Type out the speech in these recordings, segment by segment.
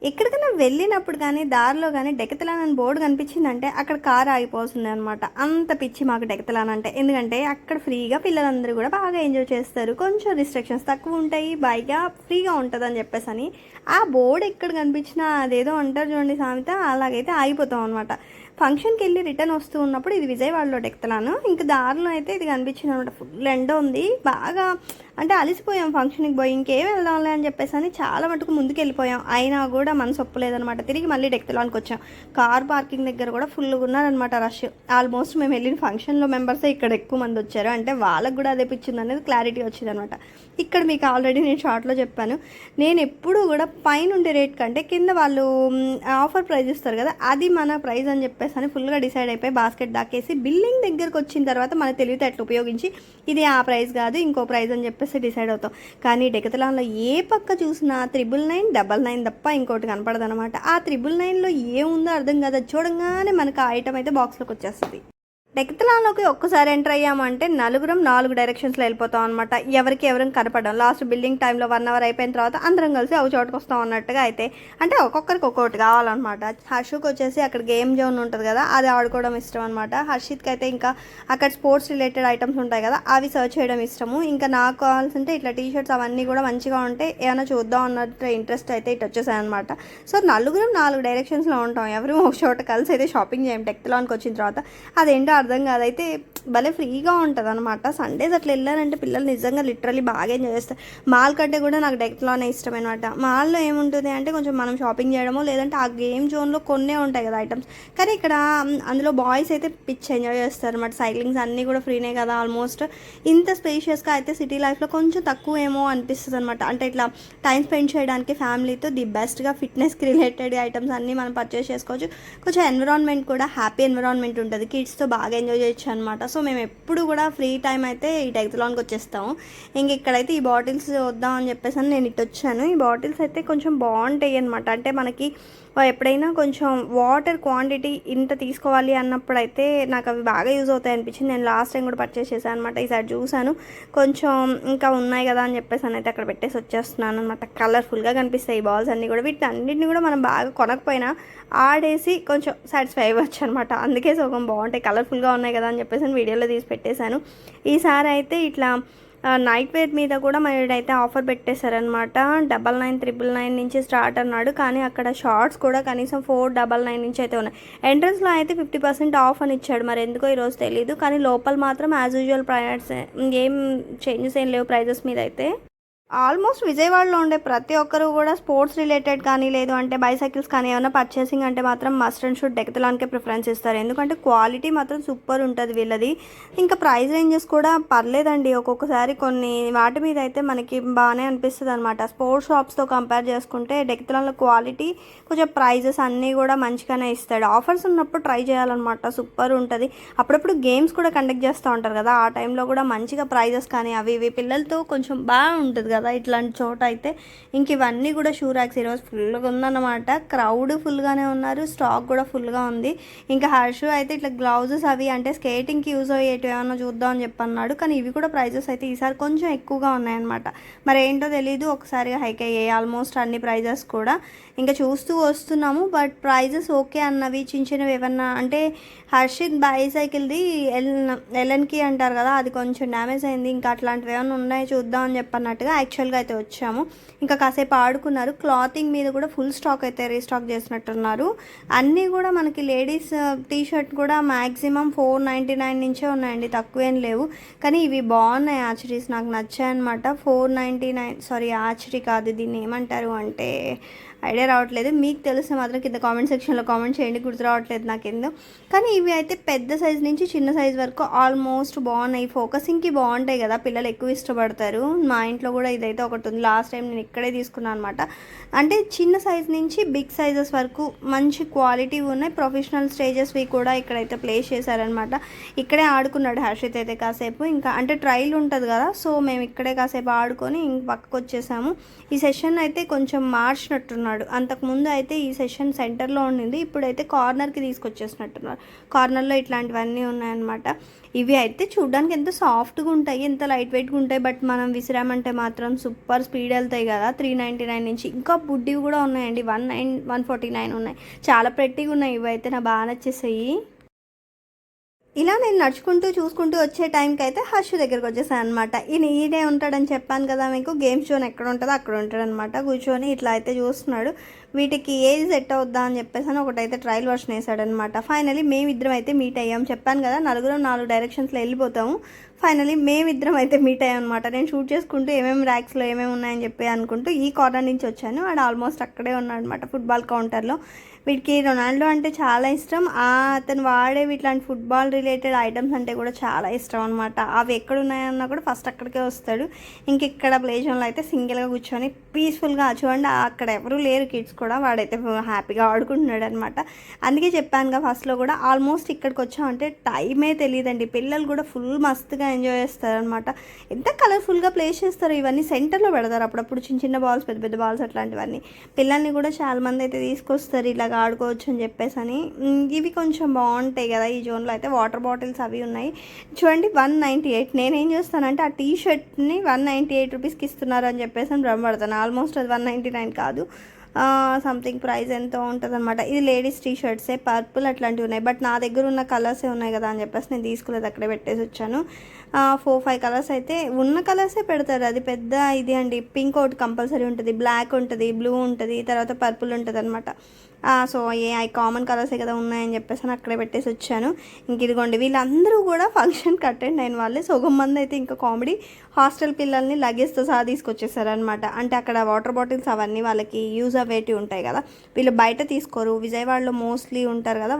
ఎక్కడికైనా వెళ్ళినప్పుడు కానీ దారిలో కానీ డెకతలాన్ అని బోర్డు కనిపించిందంటే అక్కడ కారు ఆగిపోతుంది అనమాట. అంత పిచ్చి మాకు డెకతలాన్ అంటే. ఎందుకంటే అక్కడ ఫ్రీగా పిల్లలందరూ కూడా బాగా ఎంజాయ్ చేస్తారు, కొంచెం రిస్ట్రిక్షన్స్ తక్కువ ఉంటాయి, బైగా ఫ్రీగా ఉంటుంది అని చెప్పేసి అని ఆ బోర్డు ఎక్కడ కనిపించినా అదేదో అంటారు చూడండి సామెత, అలాగైతే ఆగిపోతాం అనమాట. ఫంక్షన్కి వెళ్ళి రిటర్న్ వస్తూ ఉన్నప్పుడు ఇది విజయవాడలో డెక్తలాను, ఇంకా దారిలో అయితే ఇది కనిపించింది అనమాట. ఫుల్ ఎండ ఉంది, బాగా అంటే అలసిపోయాం ఫంక్షన్కి పోయి, ఇంకేం వెళ్దాంలే అని చెప్పేసి అని చాలా మటుకు ముందుకు వెళ్ళిపోయాం. అయినా కూడా మనసు ఒప్పలేదనమాట. తిరిగి మళ్ళీ డెక్తలానికి వచ్చాం. కార్ పార్కింగ్ దగ్గర కూడా ఫుల్గా ఉన్నారనమాట రష్. ఆల్మోస్ట్ మేము వెళ్ళిన ఫంక్షన్లో మెంబర్సే ఇక్కడ ఎక్కువ మంది వచ్చారు, అంటే వాళ్ళకు కూడా అదే పిచ్చింది అనేది క్లారిటీ వచ్చింది అనమాట. ఇక్కడ మీకు ఆల్రెడీ నేను షార్ట్లో చెప్పాను, నేను ఎప్పుడు కూడా పైన ఉండే రేట్ కంటే కింద వాళ్ళు ఆఫర్ ప్రైజ్ ఇస్తారు కదా, అది మన ప్రైజ్ అని చెప్పేసి అని ఫుల్గా డిసైడ్ అయిపోయి బాస్కెట్ దాకేసి బిల్లింగ్ దగ్గరకు వచ్చిన తర్వాత మన తెలివితేటలు ఉపయోగించి ఇది ఆ ప్రైస్ కాదు ఇంకో ప్రైజ్ అని చెప్పేసి డిసైడ్ అవుతాం. కానీ డెకతలాన్లో ఏ పక్క చూసినా 999, 99 తప్ప ఇంకోటి కనపడదు అనమాట. ఆ 999లో ఏముందో అర్థం కాదు, చూడంగానే మనకు ఆ ఐటమ్ అయితే బాక్స్లోకి వచ్చేస్తుంది. డెకతలాన్లోకి ఒక్కసారి ఎంటర్ అయ్యామంటే నలుగురం 4 డైరెక్షన్స్లో వెళ్ళిపోతాం అనమాట. ఎవరికి ఎవరిని కనపడడం. లాస్ట్ బిల్డింగ్ టైంలో 1 అవర్ అయిపోయిన తర్వాత అందరం కలిసి ఒక చోటుకు వస్తాం అన్నట్టుగా అయితే, అంటే ఒక్కొక్కరికి ఒక్కొక్కటి కావాలన్నమాట. హర్షుకి వచ్చేసి అక్కడ గేమ్ జోన్ ఉంటుంది కదా, అది ఆడుకోవడం ఇష్టం అనమాట. హర్షిత్కి అయితే ఇంకా అక్కడ స్పోర్ట్స్ రిలేటెడ్ ఐటమ్స్ ఉంటాయి కదా, అవి సర్చ్ చేయడం ఇష్టము. ఇంకా నాకు కావాల్సింటే ఇట్లా టీషర్ట్స్ అవన్నీ కూడా మంచిగా ఉంటాయి, ఏమైనా చూద్దాం అన్నట్టు ఇంట్రెస్ట్ అయితే ఇటు వచ్చేసాయి అనమాట. సో నలుగురం 4 డైరెక్షన్స్లో ఉంటాం, ఎవరు ఒక చోట కలిసి అయితే షాపింగ్ చేయం. డెకతలాన్కి వచ్చిన తర్వాత అదేంటో అర్థం కాదైతే భలే ఫ్రీగా ఉంటుంది అనమాట. సండేస్ అట్లా వెళ్ళారంటే పిల్లలు నిజంగా లిటరలీ బాగా ఎంజాయ్ చేస్తారు. మాల్ కంటే కూడా నాకు డెకతలానే ఇష్టం అనమాట. మాల్లో ఏముంటుంది అంటే కొంచెం మనం షాపింగ్ చేయడమో లేదంటే ఆ గేమ్ జోన్లో కొన్నే ఉంటాయి కదా ఐటమ్స్, కానీ ఇక్కడ అందులో బాయ్స్ అయితే పిచ్ ఎంజాయ్ చేస్తారు అనమాట. సైక్లింగ్స్ అన్నీ కూడా ఫ్రీనే కదా ఆల్మోస్ట్. ఇంత స్పేషియస్గా అయితే సిటీ లైఫ్లో కొంచెం తక్కువ ఏమో అనిపిస్తుంది అనమాట. అంటే ఇట్లా టైం స్పెండ్ చేయడానికి ఫ్యామిలీతో ది బెస్ట్గా ఫిట్నెస్కి రిలేటెడ్ ఐటమ్స్ అన్నీ మనం పర్చేస్ చేసుకోవచ్చు. కొంచెం ఎన్విరాన్మెంట్ కూడా హ్యాపీ ఎన్విరాన్మెంట్ ఉంటుంది, కిడ్స్తో బాగా ఎంజాయ్ చేయొచ్చు అనమాట. సో మేము ఎప్పుడు కూడా ఫ్రీ టైం అయితే ఈ డెకతలాన్కి వచ్చేస్తాము. ఇంక ఇక్కడైతే ఈ బాటిల్స్ వద్దాం అని చెప్పేసి అని నేను ఇటు వచ్చాను. ఈ బాటిల్స్ అయితే కొంచెం బాగుంటాయి అనమాట. అంటే మనకి ఎప్పుడైనా కొంచెం వాటర్ క్వాంటిటీ ఇంత తీసుకోవాలి అన్నప్పుడు అయితే నాకు అవి బాగా యూజ్ అవుతాయి అనిపించింది. నేను లాస్ట్ టైం కూడా పర్చేస్ చేశాను అనమాట. ఈసారి చూసాను కొంచెం ఇంకా ఉన్నాయి కదా అని చెప్పేసి అని అయితే అక్కడ పెట్టేసి వచ్చేస్తున్నాను అనమాట. కలర్ఫుల్గా కనిపిస్తాయి ఈ బాల్స్ అన్నీ కూడా. వీటి అన్నింటినీ కూడా మనం బాగా కొనకపోయినా ఆడేసి కొంచెం సాటిస్ఫై అవ్వచ్చు అనమాట. అందుకే సగం బాగుంటాయి, కలర్ఫుల్గా ఉన్నాయి కదా అని చెప్పేసి వీడియోలో తీసి పెట్టేశాను. ఈసారి అయితే ఇట్లా నైట్ వేర్ మీద కూడా అయితే ఆఫర్ పెట్టేశారనమాట. 99,999 నుంచి స్టార్ట్ అన్నాడు, కానీ అక్కడ షార్ట్స్ కూడా కనీసం 499 నుంచి అయితే ఉన్నాయి. ఎంట్రన్స్లో అయితే 50% ఆఫ్ అని ఇచ్చాడు, మరి ఎందుకో ఈరోజు తెలియదు. కానీ లోపల మాత్రం యాజ్ యూజువల్ ప్రైస్, ఏం చేంజెస్ ఏం లేవు ప్రైజెస్ మీద అయితే. ఆల్మోస్ట్ విజయవాడలో ఉండే ప్రతి ఒక్కరు కూడా స్పోర్ట్స్ రిలేటెడ్ కానీ లేదు అంటే బైసైకిల్స్ కానీ ఏమైనా పర్చేసింగ్ అంటే మాత్రం మస్ట్ అండ్ షుడ్ డెకతలాన్కే ప్రిఫరెన్స్ ఇస్తారు. ఎందుకంటే క్వాలిటీ మాత్రం సూపర్ ఉంటుంది వీళ్ళది. ఇంకా ప్రైస్ రేంజెస్ కూడా పర్లేదండి. ఒక్కొక్కసారి కొన్ని వాటి మీద అయితే మనకి బాగానే అనిపిస్తుంది అనమాట. స్పోర్ట్స్ షాప్స్తో కంపేర్ చేసుకుంటే డెకతలాన్లో క్వాలిటీ కొంచెం ప్రైజెస్ అన్నీ కూడా మంచిగానే ఇస్తాడు. ఆఫర్స్ ఉన్నప్పుడు ట్రై చేయాలన్నమాట, సూపర్ ఉంటుంది. అప్పుడప్పుడు గేమ్స్ కూడా కండక్ట్ చేస్తూ ఉంటారు కదా, ఆ టైంలో కూడా మంచిగా ప్రైజెస్ కానీ అవి ఇవి పిల్లలతో కొంచెం బాగుంటుంది కదా ఇట్లాంటి చోట అయితే. ఇంక ఇవన్నీ కూడా షూ ర్యాక్స్ ఈరోజు ఫుల్గా ఉందన్నమాట. క్రౌడ్ ఫుల్గానే ఉన్నారు, స్టాక్ కూడా ఫుల్గా ఉంది. ఇంకా హర్షు అయితే ఇట్లా గ్లౌజెస్ అవి అంటే స్కేటింగ్కి యూజ్ అయ్యేటివి ఏమన్నా చూద్దాం అని చెప్పన్నాడు, కానీ ఇవి కూడా ప్రైజెస్ అయితే ఈసారి కొంచెం ఎక్కువగా ఉన్నాయన్నమాట. మరి ఏంటో తెలీదు, ఒకసారిగా హైక్ అయ్యాయి ఆల్మోస్ట్ అన్ని ప్రైజెస్ కూడా. ఇంకా చూస్తూ వస్తున్నాము, బట్ ప్రైజెస్ ఓకే అన్నవి చిన్న చిన్నవి ఏమన్నా అంటే హర్షిత్ బైసైకిల్ది ఎలన్కి అంటారు కదా, అది కొంచెం డ్యామేజ్ అయింది. ఇంకా అట్లాంటివి ఏమైనా ఉన్నాయి చూద్దాం అని చెప్పన్నట్టుగా యాక్చువల్గా అయితే వచ్చాము. ఇంకా కాసేపు ఆడుకున్నారు. క్లాతింగ్ మీద కూడా ఫుల్ స్టాక్ అయితే రీస్టాక్ చేసినట్టున్నారు. అన్నీ కూడా మనకి లేడీస్ టీ షర్ట్ కూడా మ్యాక్సిమం 499 నుంచే ఉన్నాయండి, తక్కువేం లేవు. కానీ ఇవి బాగున్నాయి, ఆచరీస్ నాకు నచ్చాయి అనమాట. 499 సారీ ఆచరీ కాదు, దీన్ని ఏమంటారు అంటే ఐడియా రావట్లేదు. మీకు తెలిస్తే మాత్రం కింద కామెంట్ సెక్షన్లో కామెంట్ చేయండి, గుర్తు రావట్లేదు నాకేందో. కానీ ఇవి అయితే పెద్ద సైజ్ నుంచి చిన్న సైజ్ వరకు ఆల్మోస్ట్ బాగున్నాయి. ఫోకసింగ్కి బాగుంటాయి కదా, పిల్లలు ఎక్కువ ఇష్టపడతారు. మా ఇంట్లో కూడా ఇదైతే ఒకటి ఉంది, లాస్ట్ టైం నేను ఇక్కడే తీసుకున్నాను అనమాట. అంటే చిన్న సైజ్ నుంచి బిగ్ సైజెస్ వరకు మంచి క్వాలిటీ ఉన్నాయి. ప్రొఫెషనల్ స్టేజెస్వి కూడా ఇక్కడైతే ప్లేస్ చేశారనమాట. ఇక్కడే ఆడుకున్నాడు హర్షిత్ అయితే కాసేపు. ఇంకా అంటే ట్రైల్ ఉంటుంది కదా, సో మేము ఇక్కడే కాసేపు ఆడుకొని ఇంక పక్కకు వచ్చేసాము. ఈ సెషన్ అయితే కొంచెం మార్చినట్టున్నాడు. అంతకుముందు అయితే ఈ సెషన్ సెంటర్లో ఉండింది, ఇప్పుడైతే కార్నర్కి తీసుకొచ్చేసినట్టున్నారు. కార్నర్లో ఇట్లాంటివన్నీ ఉన్నాయన్నమాట. ఇవి అయితే చూడడానికి ఎంత సాఫ్ట్గా ఉంటాయి, ఎంత లైట్ వెయిట్గా ఉంటాయి. బట్ మనం విసిరామంటే మాత్రం సూపర్ స్పీడ్ వెళ్తాయి కదా. 399 నుంచి ఇంకా బుడ్డివి కూడా ఉన్నాయండి, 149 ఉన్నాయి. చాలా ప్రెట్టిగా ఉన్నాయి. ఇవి అయితే నాకు బాగా నచ్చేసాయి. ఇలా నేను నడుచుకుంటూ చూసుకుంటూ వచ్చే టైంకి అయితే హర్షు దగ్గరికి వచ్చేసాను అనమాట. ఈయనే ఉంటాడని చెప్పాను కదా మీకు, గేమ్స్ జోన్ ఎక్కడ ఉంటుందో అక్కడ ఉంటాడనమాట. కూర్చొని ఇట్లా అయితే చూస్తున్నాడు. వీటికి ఏది సెట్ అవుద్దా అని చెప్పేసి అని ఒకటైతే ట్రయల్ వర్షన్ వేసాడనమాట. ఫైనలీ మేమిద్దరం అయితే మీట్ అయ్యాం. చెప్పాను కదా 4 డైరెక్షన్స్లో వెళ్ళిపోతాము. ఫైనలీ మేమిద్దరం అయితే మీట్ అయ్యాం అనమాట. నేను షూట్ చేసుకుంటూ ఏమేమి ర్యాక్స్లో ఏమేమి ఉన్నాయని చెప్పి అనుకుంటూ ఈ కార్నర్ నుంచి వచ్చాను. వాడు ఆల్మోస్ట్ అక్కడే ఉన్నాడు అనమాట, ఫుట్బాల్ కౌంటర్లో. వీడికి రొనాల్డో అంటే చాలా ఇష్టం. అతను వాడేవి ఇట్లాంటి ఫుట్బాల్ రిలేటెడ్ ఐటమ్స్ అంటే కూడా చాలా ఇష్టం అనమాట. అవి ఎక్కడ ఉన్నాయన్నా కూడా ఫస్ట్ అక్కడికే వస్తాడు. ఇంక ఇక్కడ ప్లే జోన్లో అయితే సింగిల్గా కూర్చొని పీస్ఫుల్గా చూడండి, అక్కడ ఎవరు లేరు కిడ్స్ కూడా, వాడైతే హ్యాపీగా ఆడుకుంటున్నాడు అనమాట. అందుకే చెప్పానుగా ఫస్ట్లో కూడా, ఆల్మోస్ట్ ఇక్కడికి వచ్చామంటే టైమే తెలియదండి. పిల్లలు కూడా ఫుల్ మస్తుగా ఎంజాయ్ చేస్తారనమాట. ఎంత కలర్ఫుల్గా ప్లేస్ చేస్తారు. ఇవన్నీ సెంటర్లో పెడతారు అప్పుడప్పుడు, చిన్న చిన్న బాల్స్, పెద్ద పెద్ద బాల్స్ అట్లాంటివన్నీ. పిల్లల్ని కూడా చాలామంది అయితే తీసుకొస్తారు ఇలాగ ఆడుకోవచ్చు అని చెప్పేసి అని. ఇవి కొంచెం బాగుంటాయి కదా ఈ జోన్లో. అయితే వాటర్ బాటిల్స్ అవి ఉన్నాయి చూడండి, 198. నేనేం చేస్తానంటే ఆ టీ షర్ట్ని 198 రూపీస్కి ఇస్తున్నారు అని చెప్పేసి అని భ్రమపడతాను. ఆల్మోస్ట్ అది 199 కాదు, సంథింగ్ ప్రైస్ ఎంతో ఉంటుంది అనమాట. ఇది లేడీస్ టీ షర్ట్సే, పర్పుల్ అట్లాంటివి ఉన్నాయి. బట్ నా దగ్గర ఉన్న కలర్సే ఉన్నాయి కదా అని చెప్పేసి నేను తీసుకోలేదు, అక్కడే పెట్టేసి వచ్చాను. 4-5 కలర్స్ అయితే ఉన్న కలర్సే పెడతారు. అది పెద్ద ఇది అండి. పింక్ ఒకటి కంపల్సరీ ఉంటుంది, బ్లాక్ ఉంటుంది, బ్లూ ఉంటుంది, తర్వాత పర్పుల్ ఉంటుంది అనమాట. సో అవి కామన్ కలర్సే కదా ఉన్నాయని చెప్పేసి అని అక్కడే పెట్టేసి వచ్చాను. ఇంక ఇదిగోండి, వీళ్ళందరూ కూడా ఫంక్షన్కి అటెండ్ అయిన వాళ్ళే. సగం మంది అయితే ఇంకా కామెడీ, హాస్టల్ పిల్లల్ని లగేజ్తో సహా తీసుకొచ్చేసారనమాట. అంటే అక్కడ వాటర్ బాటిల్స్ అవన్నీ వాళ్ళకి యూజ్ అవేటివి ఉంటాయి కదా, వీళ్ళు బయట తీసుకోరు. విజయవాడలో మోస్ట్లీ ఉంటారు కదా,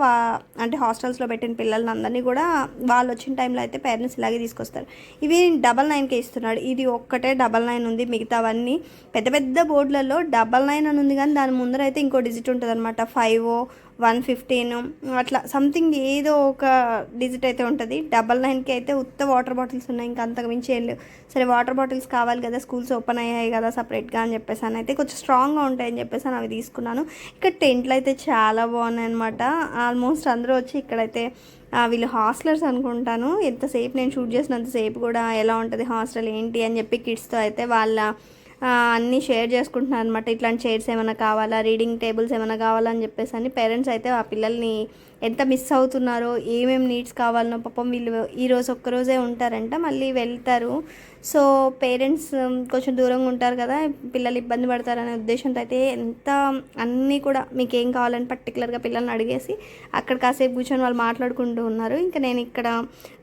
అంటే హాస్టల్స్లో పెట్టిన పిల్లల్ని అందరినీ కూడా వాళ్ళు వచ్చిన టైంలో అయితే పేరెంట్స్ ఇలాగే తీసుకొస్తారు. ఇవి 99కే ఇస్తున్నాడు. ఇది ఒక్కటే 99 ఉంది, మిగతావన్నీ పెద్ద పెద్ద బోర్డులలో 99 అని ఉంది, కానీ దాని ముందర అయితే ఇంకో డిజిట్ ఉంటుంది అనమాట. 5, 115 అట్లా సంథింగ్ ఏదో ఒక డిజిట్ అయితే ఉంటుంది. 99కి అయితే ఉత్త వాటర్ బాటిల్స్ ఉన్నాయి, ఇంకా అంతకు మించి ఏం లేవు. సరే వాటర్ బాటిల్స్ కావాలి కదా, స్కూల్స్ ఓపెన్ అయ్యాయి కదా సపరేట్గా అని చెప్పేసి అని అయితే కొంచెం స్ట్రాంగ్గా ఉంటాయని చెప్పేసి అని అవి తీసుకున్నాను. ఇక్కడ టెంట్లు అయితే చాలా బాగున్నాయి అనమాట. ఆల్మోస్ట్ అందరూ వచ్చి ఇక్కడైతే వీళ్ళు హాస్టలర్స్ అనుకుంటాను. ఎంతసేపు నేను షూట్ చేసినంతసేపు కూడా ఎలా ఉంటుంది హాస్టల్ ఏంటి అని చెప్పి కిడ్స్తో అయితే వాళ్ళ అన్నీ షేర్ చేసుకుంటున్నారు అనమాట. ఇట్లాంటి చైర్స్ ఏమైనా కావాలా, రీడింగ్ టేబుల్స్ ఏమైనా కావాలని చెప్పేసి అని పేరెంట్స్ అయితే ఆ పిల్లల్ని ఎంత మిస్ అవుతున్నారో, ఏమేమి నీడ్స్ కావాలనో. పాపం వీళ్ళు ఈరోజు ఒక్కరోజే ఉంటారంట, మళ్ళీ వెళ్తారు. సో పేరెంట్స్ కొంచెం దూరంగా ఉంటారు కదా, పిల్లలు ఇబ్బంది పడతారనే ఉద్దేశంతో అయితే ఎంత అన్నీ కూడా మీకు ఏం కావాలని పర్టికులర్గా పిల్లల్ని అడిగేసి అక్కడ కాసేపు కూర్చొని వాళ్ళు మాట్లాడుకుంటూ ఉన్నారు. ఇంకా నేను ఇక్కడ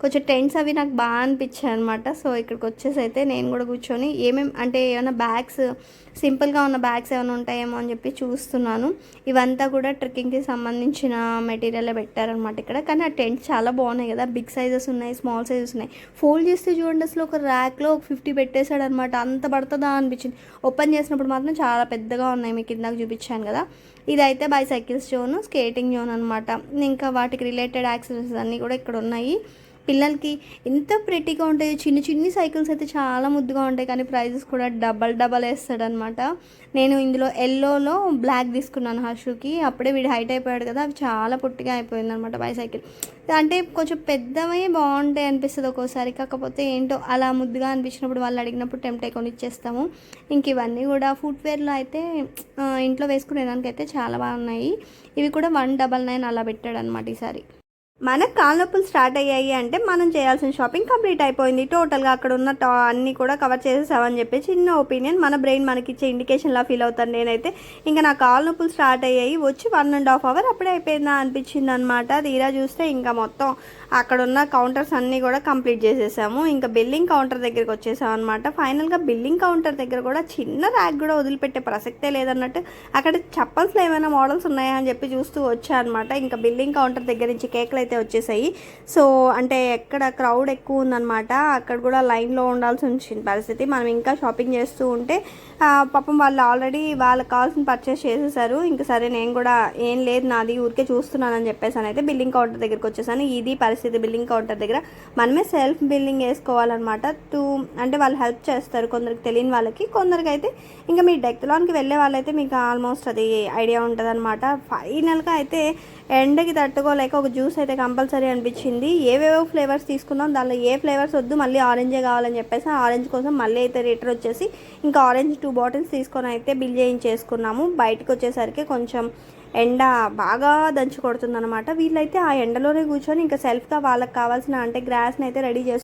కొంచెం టెంట్స్ అవి నాకు బాగా అనిపించాయి అనమాట. సో ఇక్కడికి వచ్చేసి అయితే నేను కూడా కూర్చొని ఏమేమి అంటే ఏమైనా బ్యాగ్స్, సింపుల్గా ఉన్న బ్యాగ్స్ ఏమైనా ఉంటాయేమో అని చెప్పి చూస్తున్నాను. ఇవంతా కూడా ట్రెక్కింగ్కి సంబంధించిన మెటీరియల్ పెట్టారనమాట ఇక్కడ. కానీ ఆ టెంట్ చాలా బాగున్నాయి కదా, బిగ్ సైజెస్ ఉన్నాయి, స్మాల్ సైజెస్ ఉన్నాయి. ఫోల్డ్ చేస్తే చూడండి అసలు ఒక ర్యాక్లో ఒక 50 పెట్టేశాడు అనమాట. అంత పడుతుందా అనిపించింది. ఓపెన్ చేసినప్పుడు మాత్రం చాలా పెద్దగా ఉన్నాయి, మీకు ఇందాక చూపించాను కదా. ఇదైతే బైసైకిల్స్ జోన్, స్కేటింగ్ జోన్ అనమాట. ఇంకా వాటికి రిలేటెడ్ యాక్సెసరీస్ అన్నీ కూడా ఇక్కడ ఉన్నాయి. పిల్లలకి ఎంత ప్రెట్టీగా ఉంటాయి. చిన్న చిన్ని సైకిల్స్ అయితే చాలా ముద్దుగా ఉంటాయి, కానీ ప్రైజెస్ కూడా డబల్ వేస్తాడనమాట. నేను ఇందులో ఎల్లోలో బ్లాక్ తీసుకున్నాను హర్షుకి. అప్పుడే వీడు హైట్ అయిపోయాడు కదా, అవి చాలా పొట్టిగా అయిపోయింది అనమాట బైసైకిల్. అంటే కొంచెం పెద్దవే బాగుంటాయి అనిపిస్తుంది ఒక్కోసారి. కాకపోతే ఏంటో అలా ముద్దుగా అనిపించినప్పుడు వాళ్ళు అడిగినప్పుడు టెంప్ట్ కొని ఇచ్చేస్తాము. ఇంక ఇవన్నీ కూడా ఫుట్వేర్లో అయితే ఇంట్లో వేసుకునేదానికి అయితే చాలా బాగున్నాయి. ఇవి కూడా 199 అలా పెట్టాడు అనమాట ఈసారి. మనకు కాళ్ళ నొప్పులు స్టార్ట్ అయ్యాయి అంటే మనం చేయాల్సిన షాపింగ్ కంప్లీట్ అయిపోయింది. టోటల్గా అక్కడ ఉన్న అన్నీ కూడా కవర్ చేసేసామని చెప్పి చిన్న ఒపీనియన్, మన బ్రెయిన్ మనకి ఇచ్చే ఇండికేషన్లా ఫీల్ అవుతాను నేనైతే. ఇంకా నా కాళ్ళ నొప్పులు స్టార్ట్ అయ్యాయి, వచ్చి 1.5 అవర్ అప్పుడే అయిపోయిందా అనిపించింది అనమాట. తీరా చూస్తే ఇంకా మొత్తం అక్కడ ఉన్న కౌంటర్స్ అన్నీ కూడా కంప్లీట్ చేసేసాము. ఇంకా బిల్లింగ్ కౌంటర్ దగ్గరికి వచ్చేసాం అనమాట. ఫైనల్గా బిల్లింగ్ కౌంటర్ దగ్గర కూడా చిన్న ర్యాక్ కూడా వదిలిపెట్టే ప్రసక్తే లేదన్నట్టు అక్కడ చెప్పల్స్లో ఏమైనా మోడల్స్ ఉన్నాయా అని చెప్పి చూస్తూ వచ్చా అనమాట. ఇంకా బిల్లింగ్ కౌంటర్ దగ్గర నుంచి కేక్లు అయితే వచ్చేసాయి. సో అంటే ఎక్కడ క్రౌడ్ ఎక్కువ ఉందన్నమాట, అక్కడ కూడా లైన్లో ఉండాల్సి వచ్చిన పరిస్థితి. మనం ఇంకా షాపింగ్ చేస్తూ ఉంటే పాపం వాళ్ళు ఆల్రెడీ వాళ్ళకి కావాల్సిన పర్చేస్ చేసేసారు. ఇంకా సరే నేను కూడా ఏం లేదు నాది ఊరికే చూస్తున్నానని చెప్పేసి అయితే బిల్లింగ్ కౌంటర్ దగ్గరికి వచ్చేసాను. ఇది పరిస్థితి. బిల్లింగ్ కౌంటర్ దగ్గర మనమే సెల్ఫ్ బిల్లింగ్ వేసుకోవాలన్నమాట. అంటే వాళ్ళు హెల్ప్ చేస్తారు కొందరికి, తెలియని వాళ్ళకి. కొందరికి అయితే ఇంకా మీ డెక్తలాన్కి వెళ్ళే వాళ్ళైతే మీకు ఆల్మోస్ట్ అది ఐడియా ఉంటుంది అనమాట. ఫైనల్గా అయితే ఎండకి తట్టుకోలేక ఒక జ్యూస్ అయితే కంపల్సరీ అనిపించింది. ఏవేవో ఫ్లేవర్స్ తీసుకుందాం, దానిలో ఏ ఫ్లేవర్స్ వద్దు, మళ్ళీ ఆరెంజే కావాలని చెప్పేసి ఆరెంజ్ కోసం మళ్ళీ అయితే రిటర్న్ వచ్చేసి ఇంకా ఆరెంజ్ 2 బాటిల్స్ తీసుకొని అయితే బిల్ చేయించేసుకున్నాము. బయటకు వచ్చేసరికి కొంచెం ఎండ బాగా దంచి కొడుతుందన్నమాట. వీళ్ళైతే ఆ ఎండలోనే కూర్చొని ఇంకా సెల్ఫ్గా వాళ్ళకి కావాల్సిన అంటే గ్రాస్ని అయితే రెడీ